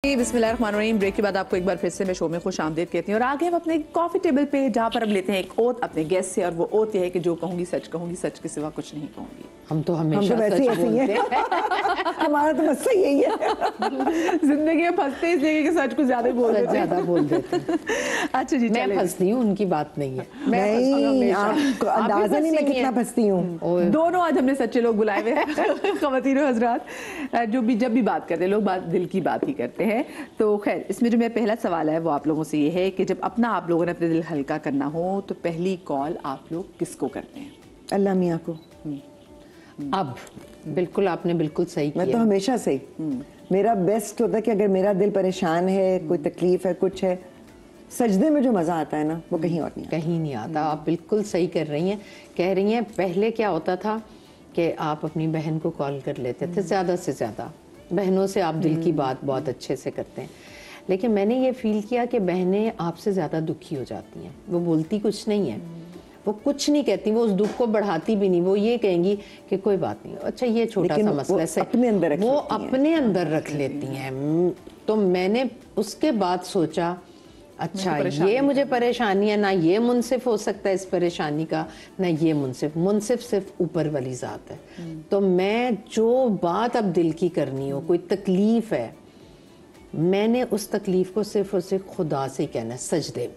बिस्मिल्लाहिर्रहमानिर्रहीम। ब्रेक के बाद आपको एक बार फिर से मैं शो में खुश आमदीद कहती हूँ और आगे हम अपने कॉफी टेबल पे जहाँ पर हम लेते हैं एक ओथ अपने गेस्ट से, और वो ओथ ये है कि जो कहूँगी, सच के सिवा कुछ नहीं कहूँगी। हम तो हमेशा वैसे सच बोलते हैं। हमारा तो मसला यही है। जिंदगी में फंसते इसलिए कि सच कुछ ज्यादा बोल देते हैं। ज्यादा बोल देते हैं। अच्छा जी, मैं फंसती हूँ, उनकी बात नहीं है। नहीं, आपको अंदाजा नहीं मैं कितना फंसती हूँ। दोनों आज हमने सच्चे लोग बुलाए हुए हैं ख़वातीन और हज़रात, जो भी जब भी बात करते हैं लोग दिल की बात ही करते हैं। तो खैर, इसमें जो मेरा पहला सवाल है वो आप लोगों से ये है कि जब अपना आप लोगों ने अपने दिल हल्का करना हो तो पहली कॉल आप लोग किसको करते हैं? अल्लाह मियाँ को। अब बिल्कुल आपने बिल्कुल सही किया। मैं तो हमेशा से मेरा बेस्ट होता है कि अगर मेरा दिल परेशान है, कोई तकलीफ है, कुछ है, सजदे में जो मजा आता है ना वो कहीं और नहीं आता। कहीं नहीं आता। आप बिल्कुल सही कर रही हैं, कह रही हैं। पहले क्या होता था कि आप अपनी बहन को कॉल कर लेते थे, ज़्यादा से ज़्यादा बहनों से आप दिल की बात बहुत अच्छे से करते हैं, लेकिन मैंने ये फील किया कि बहनें आपसे ज़्यादा दुखी हो जाती हैं। वो बोलती कुछ नहीं है, वो कुछ नहीं कहती, वो उस दुख को बढ़ाती भी नहीं। वो ये कहेंगी कि कोई बात नहीं, अच्छा ये छोटा सा मसला है, वो अपने अंदर रख लेती हैं। तो मैंने उसके बाद सोचा अच्छा ये मुझे परेशानी है, ना ये मुनसिफ हो सकता है इस परेशानी का, ना ये मुनसिफ सिर्फ ऊपर वाली ज़ात है। तो मैं जो बात अब दिल की करनी हो, कोई तकलीफ है, मैंने उस तकलीफ को सिर्फ और सिर्फ खुदा से कहना है, सजदे में,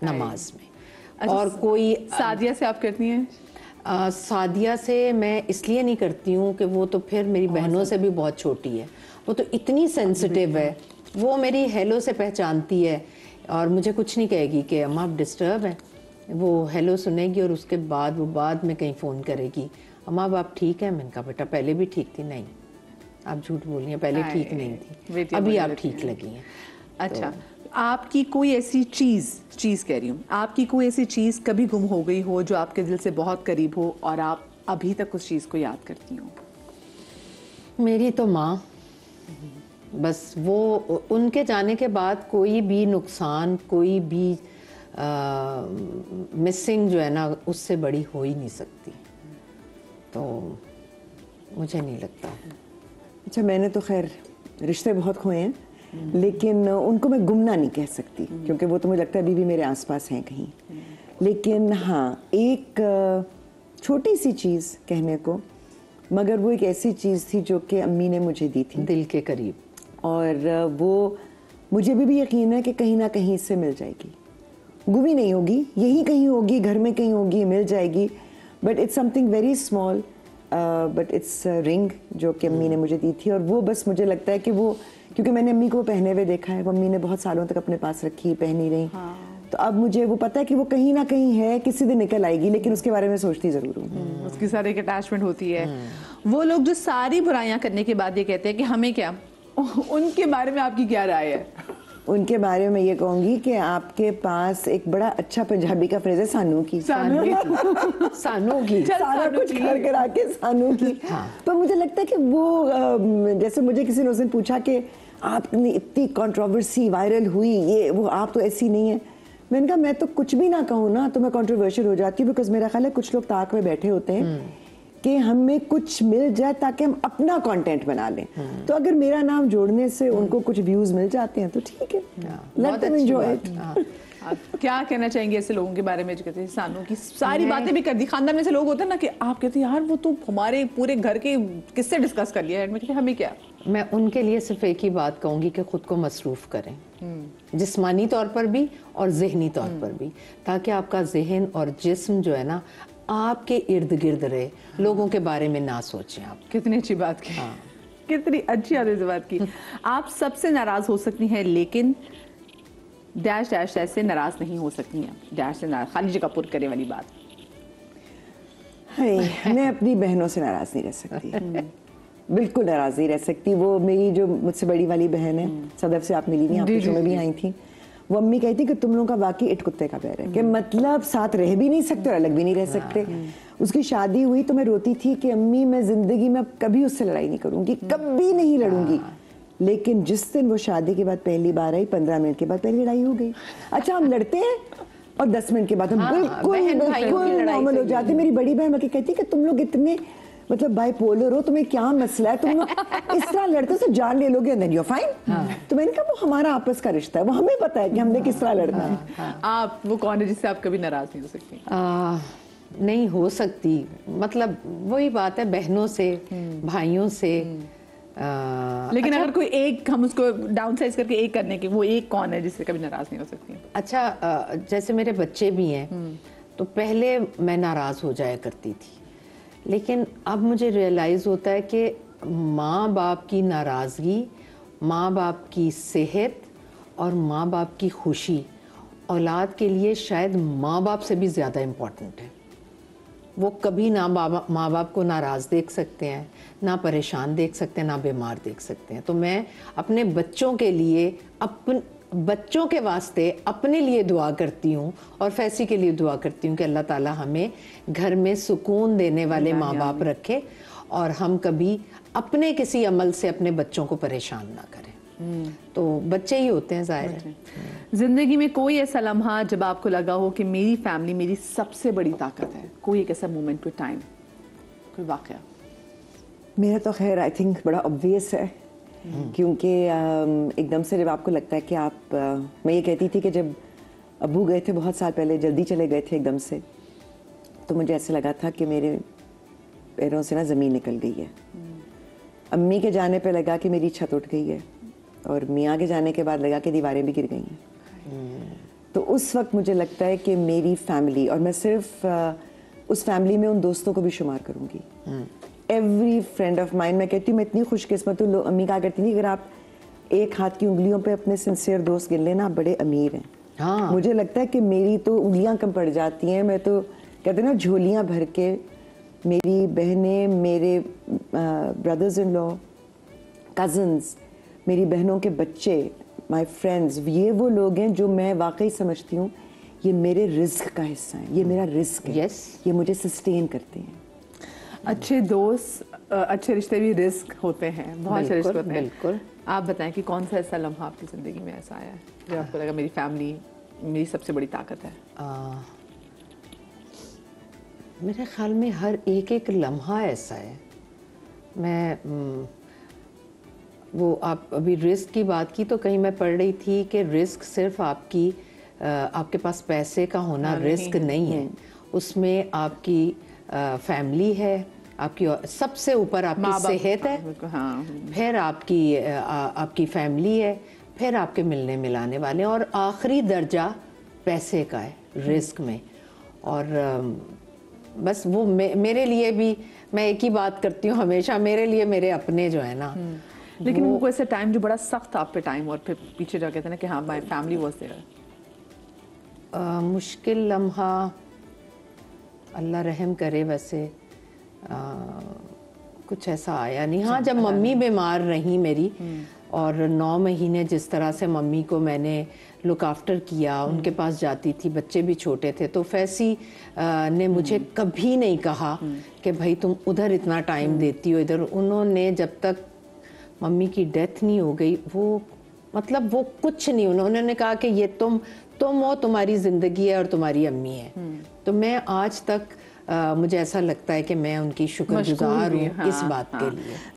नमाज में। अच्छा, और कोई सादिया से आप करती हैं? सादिया से मैं इसलिए नहीं करती हूँ कि वो तो फिर मेरी बहनों से भी बहुत छोटी है, वो तो इतनी सेंसिटिव है, वो मेरी हेलो से पहचानती है और मुझे कुछ नहीं कहेगी कि अम्मा आप डिस्टर्ब हैं। वो हेलो सुनेगी और उसके बाद वो बाद में कहीं फ़ोन करेगी, अम्मा अब आप ठीक हैं? मैंने कहा बेटा पहले भी ठीक थी। नहीं, आप झूठ बोली हैं, पहले ठीक नहीं थी, अभी आप ठीक लगी हैं। अच्छा, तो आपकी कोई ऐसी चीज़ कह रही हूँ, आपकी कोई ऐसी चीज़ कभी गुम हो गई हो जो आपके दिल से बहुत करीब हो और आप अभी तक उस चीज़ को याद करती हो? मेरी तो माँ, बस वो उनके जाने के बाद कोई भी नुकसान, कोई भी मिसिंग जो है ना उससे बड़ी हो ही नहीं सकती, तो मुझे नहीं लगता। अच्छा, मैंने तो खैर रिश्ते बहुत खोए हैं, लेकिन उनको मैं गुमना नहीं कह सकती क्योंकि वो तो मुझे लगता है अभी भी मेरे आसपास हैं कहीं। लेकिन हाँ, एक छोटी सी चीज़ कहने को, मगर वो एक ऐसी चीज़ थी जो कि अम्मी ने मुझे दी थी दिल के करीब, और वो मुझे भी यकीन है कि कहीं ना कहीं इससे मिल जाएगी। गुमी नहीं होगी, यही कहीं होगी, घर में कहीं होगी, मिल जाएगी। But it's something very small, but it's ring जो कि अम्मी ने मुझे दी थी। और वो बस मुझे लगता है कि वो, क्योंकि मैंने अम्मी को पहने हुए देखा है, वो अम्मी ने बहुत सालों तक अपने पास रखी, पहनी रही। तो अब मुझे वो पता है कि वो कहीं ना कहीं है, किसी दिन निकल आएगी, लेकिन उसके बारे में सोचती ज़रूर हूँ। उसकी सारी एक अटैचमेंट होती है। वो लोग जो सारी बुराइयां करने के बाद ये कहते हैं कि हमें क्या, उनके बारे में आपकी क्या राय है? उनके बारे में ये कहूँगी कि आपके पास एक बड़ा अच्छा पंजाबी का फ्रेज है, सानू की। सारा कुछ कर कर आके सानू की। तो मुझे लगता है कि वो, जैसे मुझे किसी ने उस दिन पूछा कि आपने इतनी कंट्रोवर्सी वायरल हुई, ये वो, आप तो ऐसी नहीं है। मैंने कहा मैं तो कुछ भी ना कहूँ ना तो मैं कंट्रोवर्शियल हो जाती हूँ, बिकॉज मेरा ख्याल है कुछ लोग ताक में बैठे होते हैं कि हमें कुछ मिल जाए ताकि हम अपना कंटेंट बना लें। तो अगर मेरा नाम जोड़ने से उनको कुछ व्यूज मिल जाते हैं तो ठीक है, लेट देम एंजॉय इट। आप क्या कहना चाहेंगे ऐसे लोगों के बारे में जो कहते हैं सानू की सारी बातें भी कर दी? खानदान में से लोग होते हैं ना कि आप कहते हैं यार वो तो हमारे पूरे घर के किससे डिस्कस कर लिया है, मैं हमें क्या। मैं उनके लिए सिर्फ एक ही बात कहूँगी कि खुद को मसरूफ करें, जिस्मानी तौर पर भी और जहनी तौर पर भी, ताकि आपका जहन और जिस्म जो है ना आपके इर्द गिर्द रहे, लोगों के बारे में ना सोचें आप। कितनी अच्छी बात की, कितनी अच्छी आदत बात की। आप सबसे नाराज हो सकती हैं लेकिन डैश डैश डैश से नाराज नहीं हो सकती हैं, डैश से नाराज, खाली जगह पुर करे वाली बात। मैं अपनी बहनों से नाराज नहीं रह सकती, बिल्कुल नाराज नहीं रह सकती। वो मेरी जो मुझसे बड़ी वाली बहन है, सदफ से आप मिली नहीं, आप में भी आई थी, वो अम्मी कहती कि तुम लोगों का वाकई इट कुत्ते का पैर है, कि मतलब साथ रह भी नहीं सकते और अलग भी नहीं रह सकते। उसकी शादी हुई तो मैं रोती थी कि अम्मी मैं जिंदगी में कभी उससे लड़ाई नहीं करूंगी, कभी नहीं लड़ूंगी। लेकिन जिस दिन वो शादी के बाद पहली बार आई, 15 मिनट के बाद पहली लड़ाई हो गई। अच्छा, हम लड़ते हैं और 10 मिनट के बाद हम बिल्कुल नॉर्मल हो जाते। मेरी बड़ी बहन कहती कि तुम लोग इतने मतलब बाइपोलर हो, तुम्हें क्या मसला है, तुम लोग इस तरह लड़ते हो तो जान ले लोगे, देन यू फाइन। तो मैंने कहा वो हमारा आपस का रिश्ता है, वो हमें पता है कि हमने किस तरह लड़ना है। आप वो कौन है जिससे आप कभी नाराज नहीं हो सकती? नहीं हो सकती, मतलब वही बात है, बहनों से, भाइयों से। लेकिन अगर कोई एक, हम उसको डाउन साइज करके एक करने की, वो एक कौन है जिससे कभी नाराज नहीं हो सकती? अच्छा, जैसे मेरे बच्चे भी हैं, तो पहले मैं नाराज हो जाया करती थी, लेकिन अब मुझे रियलाइज होता है कि माँ बाप की नाराज़गी, माँ बाप की सेहत और माँ बाप की खुशी औलाद के लिए शायद माँ बाप से भी ज़्यादा इम्पोर्टेंट है। वो कभी ना माँ बाप को नाराज़ देख सकते हैं, ना परेशान देख सकते हैं, ना बीमार देख सकते हैं। तो मैं अपने बच्चों के लिए, बच्चों के वास्ते अपने लिए दुआ करती हूँ और फैसी के लिए दुआ करती हूँ कि अल्लाह ताला हमें घर में सुकून देने वाले माँ बाप रखे और हम कभी अपने किसी अमल से अपने बच्चों को परेशान ना करें। तो बच्चे ही होते हैं, ज़ाहिर है। जिंदगी में कोई ऐसा लम्हा जब आपको लगा हो कि मेरी फैमिली मेरी सबसे बड़ी ताकत है, कोई एक ऐसा मोमेंट, कोई टाइम, कोई वाकया? मेरा तो खैर आई थिंक बड़ा ऑब्वियस है, क्योंकि एकदम से जब आपको लगता है कि आप मैं ये कहती थी कि जब अब्बू गए थे बहुत साल पहले, जल्दी चले गए थे एकदम से, तो मुझे ऐसे लगा था कि मेरे पैरों से ना ज़मीन निकल गई है। अम्मी के जाने पे लगा कि मेरी छत उठ गई है, और मियाँ के जाने के बाद लगा कि दीवारें भी गिर गई हैं। तो उस वक्त मुझे लगता है कि मेरी फैमिली, और मैं सिर्फ उस फैमिली में उन दोस्तों को भी शुमार करूँगी, एवरी फ्रेंड ऑफ माइन, मैं कहती हूँ मैं इतनी खुशकिस्मत हूँ। अम्मी कहा करती थी अगर आप एक हाथ की उंगलियों पे अपने सिंसियर दोस्त गिन लेना, आप बड़े अमीर हैं। हाँ। मुझे लगता है कि मेरी तो उंगलियां कम पड़ जाती हैं, मैं तो कहते हैं ना झोलियां भर के, मेरी बहनें, मेरे ब्रदर्स इन लॉ, कज़न्स, मेरी बहनों के बच्चे, माय फ्रेंड्स, ये वो लोग हैं जो मैं वाकई समझती हूँ ये मेरे रिस्क का हिस्सा है, ये मेरा रिस्क है। Yes. ये मुझे सस्टेन करते हैं। अच्छे दोस्त, अच्छे रिश्ते भी रिस्क होते हैं, बहुत से रिस्क होते हैं। बिल्कुल। आप बताएं कि कौन सा ऐसा लम्हा आपकी ज़िंदगी में ऐसा आया है जो आपको लगा मेरी फैमिली मेरी सबसे बड़ी ताकत है? मेरे ख्याल में हर एक लम्हा ऐसा है। मैं वो आप अभी रिस्क की बात की तो कहीं मैं पढ़ रही थी कि रिस्क सिर्फ आपके पास पैसे का होना रिस्क नहीं है, उसमें आपकी फैमिली है, आपकी सबसे ऊपर आपकी सेहत है, हाँ। फिर आपकी फैमिली है, फिर आपके मिलने मिलाने वाले, और आखिरी दर्जा पैसे का है रिस्क में। और बस वो मेरे लिए भी, मैं एक ही बात करती हूँ हमेशा, मेरे लिए मेरे अपने जो है ना। लेकिन वो ऐसा टाइम जो बड़ा सख्त आप पे टाइम, और फिर पीछे जा कहते हैं ना कि हाँ माय फैमिली वाज देयर। मुश्किल लम्हा अल्लाह रहम करे, वैसे कुछ ऐसा आया नहीं। हाँ, जब मम्मी बीमार रही मेरी, और 9 महीने जिस तरह से मम्मी को मैंने लुक आफ्टर किया, उनके पास जाती थी, बच्चे भी छोटे थे, तो फैसी ने मुझे कभी नहीं कहा कि भाई तुम उधर इतना टाइम देती हो, इधर। उन्होंने जब तक मम्मी की डेथ नहीं हो गई, वो मतलब वो कुछ नहीं, उन्होंने कहा कि ये तुम हो, तुम्हारी ज़िंदगी है और तुम्हारी अम्मी है। तो मैं आज तक मुझे ऐसा लगता है कि मैं उनकी शुक्रगुजार हूँ इस बात के लिए।